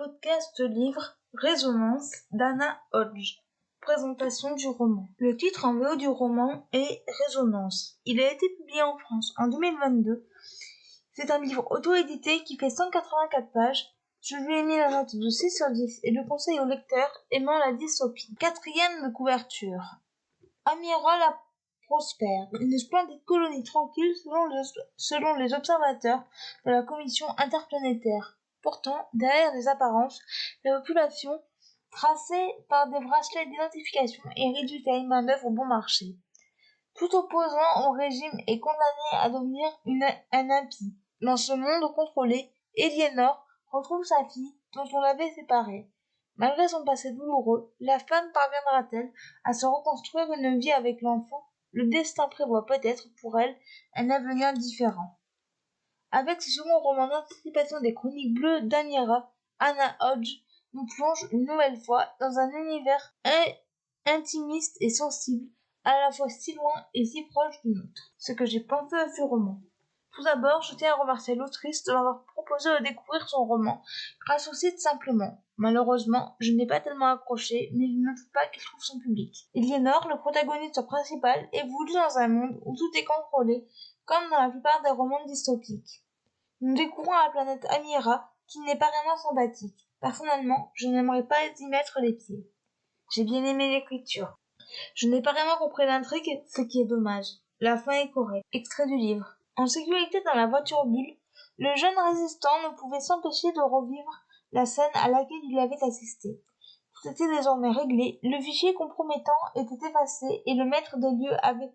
podcast livre Résonance d'Anna Hodge. Présentation du roman. Le titre en VO du roman est Résonance. Il a été publié en France en 2022. C'est un livre auto-édité qui fait 184 pages. Je lui ai mis la note de 6 sur 10 et le conseille au lecteur aimant la dystopie. 4e couverture. Amira la prospère, une splendide colonie tranquille selon les observateurs de la commission interplanétaire. Pourtant, derrière les apparences, la population, tracée par des bracelets d'identification, est réduite à une main-d'œuvre bon marché. Tout opposant au régime est condamné à devenir un impie. Dans ce monde contrôlé, Eleanor retrouve sa fille dont on l'avait séparée. Malgré son passé douloureux, la femme parviendra-t-elle à se reconstruire une vie avec l'enfant? Le destin prévoit peut-être pour elle un avenir différent. Avec ce second roman d'anticipation des Chroniques bleues d'Amira, Anna Hodge nous plonge une nouvelle fois dans un univers intimiste et sensible, à la fois si loin et si proche du nôtre. Ce que j'ai pensé de ce roman. Tout d'abord, je tiens à remercier l'autrice de m'avoir proposé de découvrir son roman grâce au site Simplement. Malheureusement, je n'ai pas tellement accroché, mais je ne doute pas qu'il trouve son public. Eleanor, le protagoniste principal, évolue dans un monde où tout est contrôlé, comme dans la plupart des romans dystopiques. Nous découvrons la planète Amira, qui n'est pas vraiment sympathique. Personnellement, je n'aimerais pas y mettre les pieds. J'ai bien aimé l'écriture. Je n'ai pas vraiment compris l'intrigue, ce qui est dommage. La fin est correcte. Extrait du livre. En sécurité dans la voiture bulle, le jeune résistant ne pouvait s'empêcher de revivre la scène à laquelle il avait assisté. Tout était désormais réglé, le fichier compromettant était effacé et le maître des lieux avait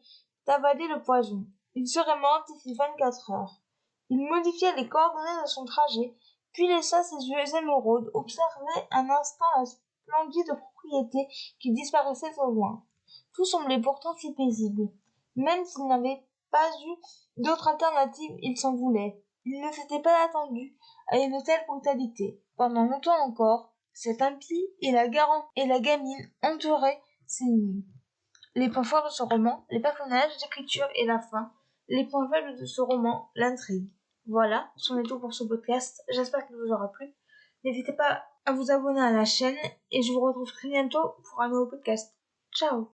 avalé le poison. Il serait mort d'ici 24 heures. Il modifia les coordonnées de son trajet, puis laissa ses yeux émeraudes observer un instant la splendide propriété qui disparaissait au loin. Tout semblait pourtant si paisible. Même s'il n'avait pas eu d'autre alternative, il s'en voulait. Il ne s'était pas attendu à une telle brutalité. Pendant longtemps encore, cet impie et la gamine enturaient ses nuits. Les points forts de ce roman, les personnages, l'écriture et la fin. Les points faibles de ce roman, l'intrigue. Voilà, c'en est tout pour ce podcast. J'espère qu'il vous aura plu. N'hésitez pas à vous abonner à la chaîne et je vous retrouve très bientôt pour un nouveau podcast. Ciao!